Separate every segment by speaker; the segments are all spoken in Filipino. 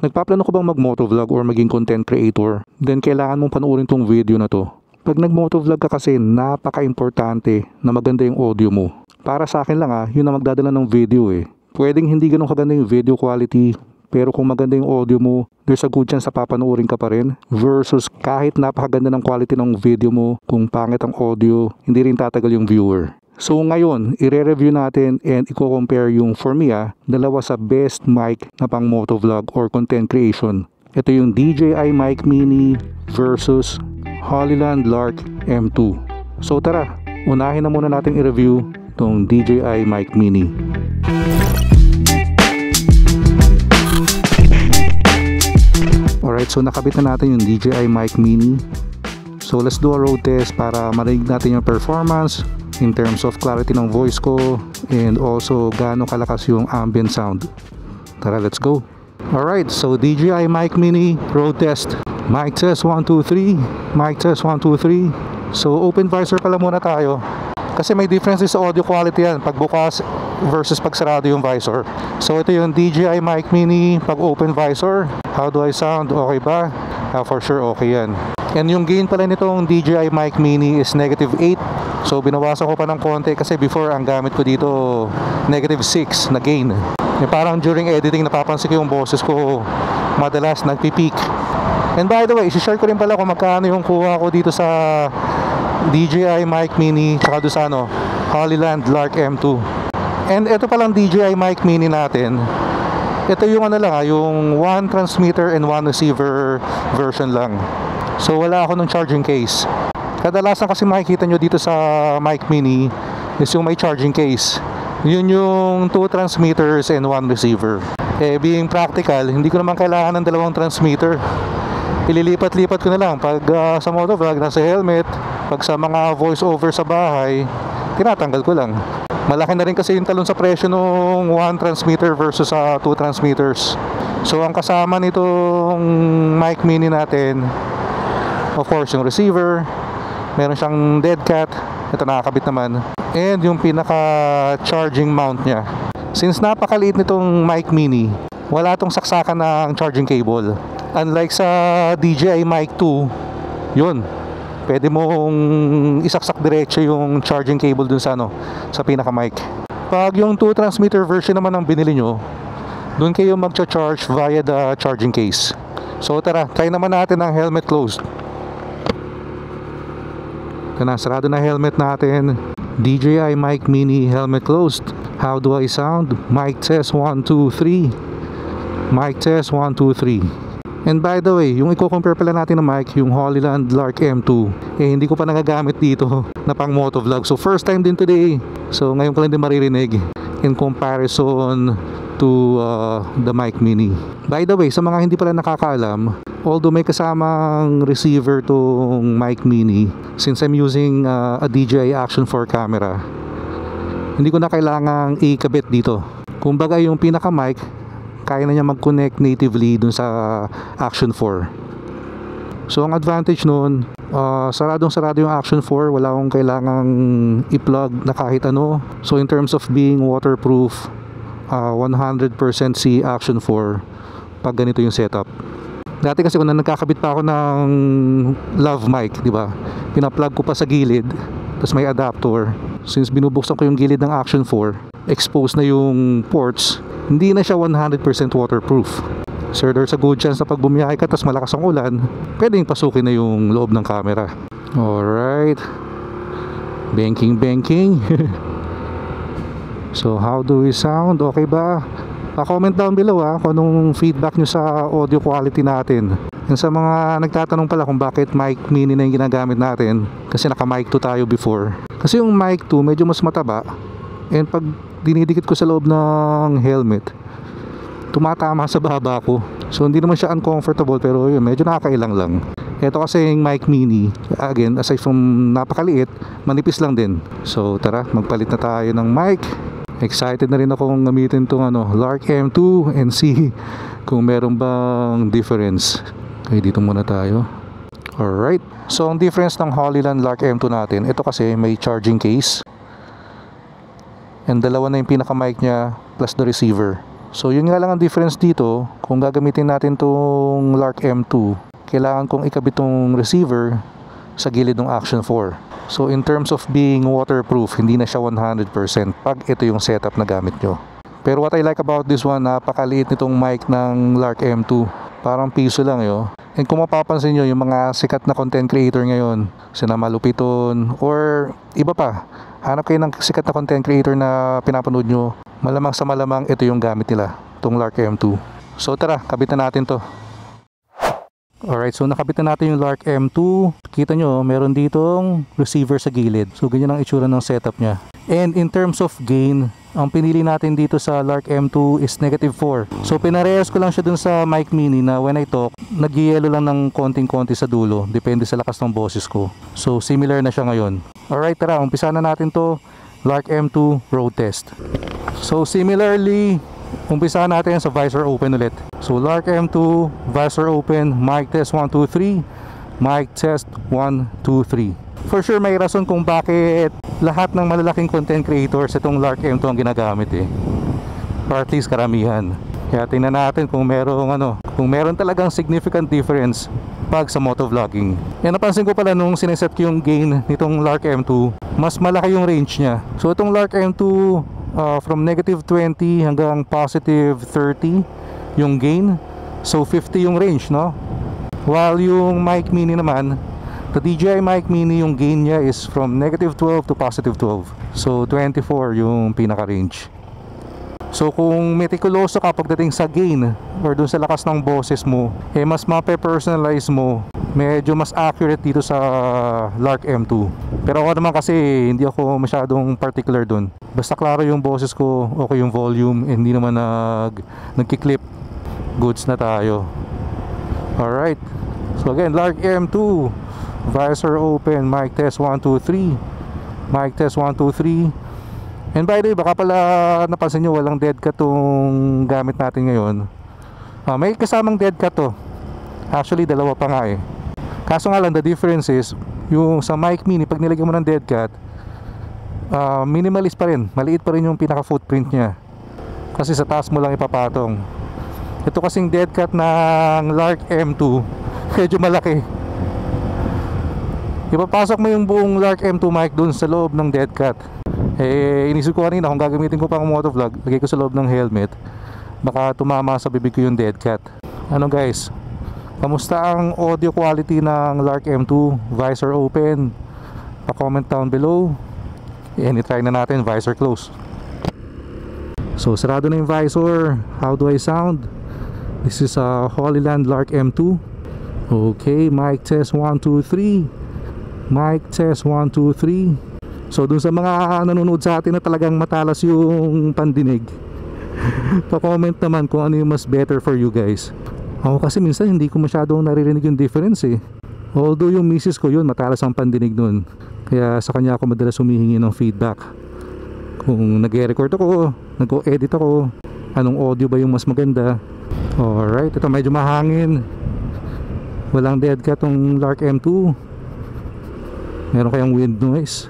Speaker 1: Nagpaplano ko bang mag-motovlog or maging content creator? Then kailangan mong panoorin tong video na to. Pag nag-motovlog ka kasi, napaka-importante na maganda yung audio mo. Para sa akin lang yun ang magdadala ng video eh. Pwedeng hindi ganun kaganda yung video quality, pero kung maganda yung audio mo, there's a good chance na papanoorin ka pa rin. Versus kahit napakaganda ng quality ng video mo, kung pangit ang audio, hindi rin tatagal yung viewer. So ngayon, i-review natin and i-compare yung for me dalawa sa best mic na pang motovlog or content creation. Ito yung DJI Mic Mini versus Hollyland Lark M2. So tara, unahin na muna natin i-review tong DJI Mic Mini. Alright, so nakabit na natin yung DJI Mic Mini. So let's do a road test para marinig natin yung performance in terms of clarity ng voice ko and also gaano kalakas yung ambient sound. Tara, let's go. Alright, so DJI Mic Mini road test. Mic test 1, 2, 3. Mic test 1, 2, 3. So open visor pala muna tayo kasi may difference sa audio quality yan pag bukas versus pag sarado yung visor. So ito yung DJI Mic Mini pag open visor. How do I sound? Okay ba? For sure okay yan. And yung gain pala nitong DJI Mic Mini is -8. So binawasan ko pa ng konti kasi before ang gamit ko dito -6 na gain. Parang during editing napapansin ko yung boses ko madalas nagpipeak. And by the way, i-share ko rin pala kung magkano yung kuha ko dito sa DJI Mic Mini tsaka doon sa Hollyland Lark M2. And ito palang DJI Mic Mini natin. Ito yung yung 1 transmitter and 1 receiver version lang. So wala ako ng charging case. Kadalasan kasi makikita nyo dito sa Mic Mini is yung may charging case. Yun yung 2 transmitters and 1 receiver. Being practical, hindi ko naman kailangan ng 2 transmitter. Ililipat-lipat ko na lang pag sa motovlog, nasa helmet. Pag sa mga voice over sa bahay, tinatanggal ko lang. Malaki na rin kasi yung talon sa presyo ng 1 transmitter versus 2 transmitters. So ang kasama nitong Mic Mini natin, of course yung receiver, meron siyang dead cat, ito nakakabit naman, and yung pinaka charging mount niya. Since napakaliit nitong Mic Mini, wala tong saksakan ng charging cable. Unlike sa DJI Mic 2, yun, pwede mong isaksak diretso yung charging cable dun sa sa pinaka mic. Pag yung 2 transmitter version naman ang binili nyo, dun kayo magcha-charge via the charging case. So tara, try naman natin ang helmet closed. Sarado na helmet natin. DJI Mic Mini helmet closed. How do I sound? Mic test 1, 2, 3. Mic test 1, 2, 3. And by the way, yung i-compare pala natin ng mic, yung Hollyland Lark M2, hindi ko pa nagagamit dito na pang motovlog. So first time din today. So ngayon ko lang din maririnig in comparison to the Mic Mini. By the way, sa mga hindi pala nakakaalam, although may kasamang receiver tong Mic Mini, since I'm using a DJI Action 4 camera, hindi ko na kailangang ikabit dito. Kumbaga yung pinaka mic, kaya na niya mag-connect natively dun sa Action 4. So ang advantage nun, saradong-sarado yung Action 4, wala akong kailangang i-plug na kahit ano. So in terms of being waterproof, 100% si Action 4 pag ganito yung setup. Dati kasi kung nagkakabit pa ako ng lav mic, di ba? Pina-plug ko pa sa gilid, tapos may adapter. Since binubuksan ko yung gilid ng Action 4, exposed na yung ports, hindi na siya 100% waterproof. So there's a good chance na pag bumiyahe ka tapos malakas ang ulan, pwedeng pasukin na yung loob ng camera. Alright, banking. So how do we sound? Okay ba? Pa-comment down below kung anong feedback nyo sa audio quality natin. And sa mga nagtatanong pala kung bakit Mic Mini na yung ginagamit natin, kasi naka Mic 2 tayo before. Kasi yung Mic 2 medyo mas mataba, and pag dinidikit ko sa loob ng helmet, tumatama sa baba ko. So hindi naman siya uncomfortable, pero yun, medyo nakakailang lang. Ito kasi yung Mic Mini, again, aside from napakaliit, manipis lang din. So tara, magpalit na tayo ng mic. Excited na rin akong gamitin tong Lark M2 and see kung meron bang difference. Okay, dito muna tayo. Alright, so ang difference ng Hollyland Lark M2 natin, ito kasi may charging case, and dalawa na yung pinaka mic niya plus the receiver. So yun nga lang ang difference dito, kung gagamitin natin tong Lark M2, kailangan kong ikabit tong receiver sa gilid ng Action 4. So in terms of being waterproof, hindi na siya 100% pag ito yung setup na gamit nyo. Pero what I like about this one, napakaliit nitong mic ng Lark M2. Parang piso lang yo. And kung mapapansin nyo, yung mga sikat na content creator ngayon, sina Malupiton or iba pa, hanap kayo ng sikat na content creator na pinapanood nyo, malamang sa malamang ito yung gamit nila, itong Lark M2. So tara, kabitan natin to. Alright, so nakabit na natin yung Lark M2. Kita nyo, meron ditong receiver sa gilid. So ganyan ang itsura ng setup niya. And in terms of gain, ang pinili natin dito sa Lark M2 is -4. So pinarehas ko lang siya dun sa mic mini na when I talk, nag-yellow lang ng konting-konti sa dulo. Depende sa lakas ng boses ko. So similar na siya ngayon. Alright, tara, umpisa na natin to. Lark M2 road test. So similarly, umpisa natin sa visor open ulit. So Lark M2, visor open, mic test 1, 2, 3. Mic test 1, 2, 3. For sure may rason kung bakit lahat ng malalaking content creators itong Lark M2 ang ginagamit eh. Or at least karamihan. Kaya tingnan natin kung meron talagang significant difference pag sa motovlogging. Yan, napansin ko pala nung sineset ko yung gain nitong Lark M2, mas malaki yung range niya. So itong Lark M2 from -20 hanggang +30 yung gain. So 50 yung range, no? While yung mic mini naman, the DJI mic mini, yung gain niya is from -12 to +12. So 24 yung pinaka-range. So kung meticuloso ka pagdating sa gain or dun sa lakas ng boses mo, mas mape-personalize mo, medyo mas accurate dito sa Lark M2. Pero ako naman kasi hindi ako masyadong particular dun. Basta klaro yung boses ko, okay yung volume, hindi naman nagki-clip, goods na tayo. Alright, so again, Lark M2, visor open, mic test 1, 2, 3. Mic test 1, 2, 3. And by the way, baka pala napansin nyo, walang dead cat tong gamit natin ngayon. May kasamang dead cat to. Actually, dalawa pa nga eh. Kaso nga lang, the difference is, yung sa mic mini, pag nilagyan mo ng dead cat, minimalist pa rin. Maliit pa rin yung pinaka footprint nya. Kasi sa taas mo lang ipapatong. Ito kasing dead cat ng Lark M2, medyo malaki. Ipapasok mo yung buong Lark M2 mic dun sa loob ng dead cat. Inisip ko kanina kung gagamitin ko pang motovlog, lagay ko sa loob ng helmet, baka tumama sa bibig ko yung dead cat. Ano guys, kamusta ang audio quality ng Lark M2 visor open? Pa-comment down below. I-try na natin visor close. So sarado na yung visor. How do I sound? This is a Holyland Lark M2. Okay, mic test 1, 2, 3. Mic test 1, 2, 3. So dun sa mga nanonood sa atin na talagang matalas yung pandinig, pa-comment naman kung ano yung mas better for you guys. Ako kasi minsan hindi ko masyadong naririnig yung difference eh. Although yung misis ko yun, matalas ang pandinig nun. Kaya sa kanya ako madalas humihingi ng feedback. Kung nag-record ako, nag-edit ako, anong audio ba yung mas maganda. Alright, ito medyo mahangin. Walang dead cat tong Lark M2. Meron kayang wind noise.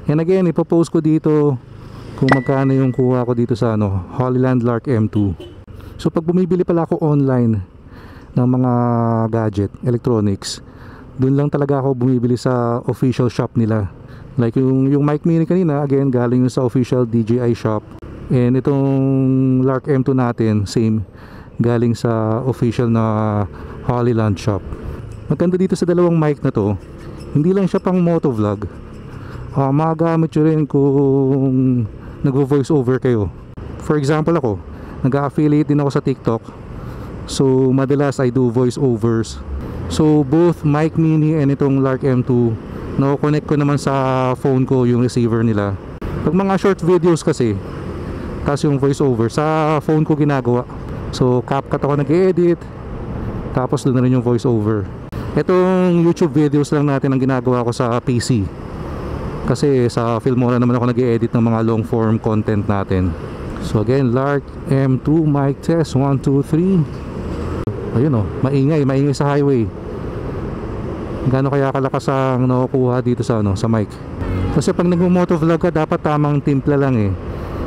Speaker 1: And again, ipopost ko dito kung magkano yung kuha ko dito sa Holyland Lark M2. So pag bumibili pala ako online ng mga gadget, electronics, dun lang talaga ako bumibili sa official shop nila. Like yung mic mini kanina, again, galing yun sa official DJI shop. And itong Lark M2 natin, same, galing sa official na Holyland shop. Maganda dito sa dalawang mic na to, hindi lang siya pang motovlog. Magamit nyo rin kung nag-voice over kayo. For example ako, nag-affiliate din ako sa TikTok. So madalas I do voice overs. So both mic mini and itong Lark M2, na-connect ko naman sa phone ko yung receiver nila. Pag mga short videos kasi, tapos yung voice over, sa phone ko ginagawa. So CapCut ako nag-edit, tapos doon na rin yung voice over. Itong YouTube videos lang natin ang ginagawa ko sa PC. Kasi sa Filmora naman ako nag-i-edit ng mga long form content natin. So again, Lark M2 mic test 1, 2, 3. Ayun maingay sa highway. Gaano kaya kalakas ang nakukuha dito sa sa mic. Kasi pag nagmo-motovlog ka, dapat tamang timpla lang eh.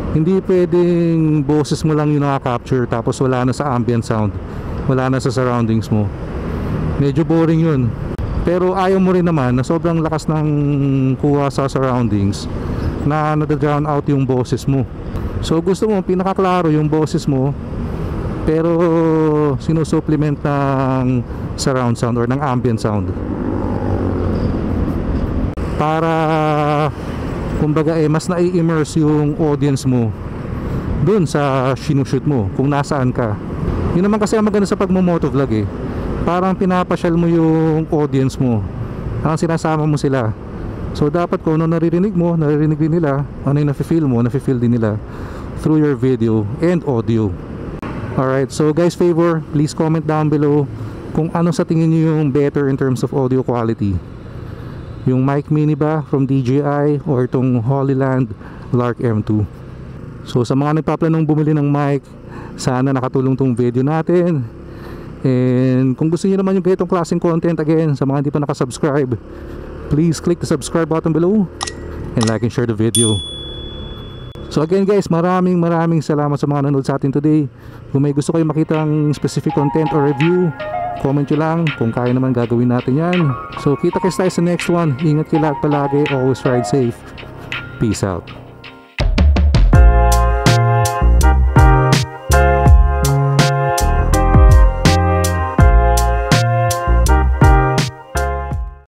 Speaker 1: Hindi pwedeng boses mo lang yung nakaka-capture tapos wala na sa ambient sound, wala na sa surroundings mo. Medyo boring yun. Pero ayaw mo rin naman na sobrang lakas ng kuha sa surroundings na nada-drown out yung boses mo. So gusto mo pinakaklaro yung boses mo, pero sinusupplement ng surround sound or ng ambient sound para kumbaga mas nai-immerse yung audience mo dun sa sinushoot mo kung nasaan ka. Yun naman kasi ang maganda sa pagmo-motovlog eh, parang pinapasyal mo yung audience mo, ang sinasama mo sila. So dapat kung ano naririnig mo, naririnig din nila. Ano yung nafe-feel mo, nafe-feel din nila through your video and audio. Alright, so guys, favor, please comment down below kung ano sa tingin nyo yung better in terms of audio quality. Yung mic mini ba from DJI or itong Hollyland Lark M2. So sa mga nagpaplanong bumili ng mic, sana nakatulong tong video natin. And kung gusto niyo naman yung ganitong klaseng content, again, sa mga hindi pa nakasubscribe, please click the subscribe button below and like and share the video. So again guys, maraming salamat sa mga nanood sa atin today. Kung may gusto kayo makitang specific content or review, comment nyo lang. Kung kaya naman gagawin natin yan. So kita kayo tayo sa next one. Ingat kayo lahat palagi. Always ride safe. Peace out.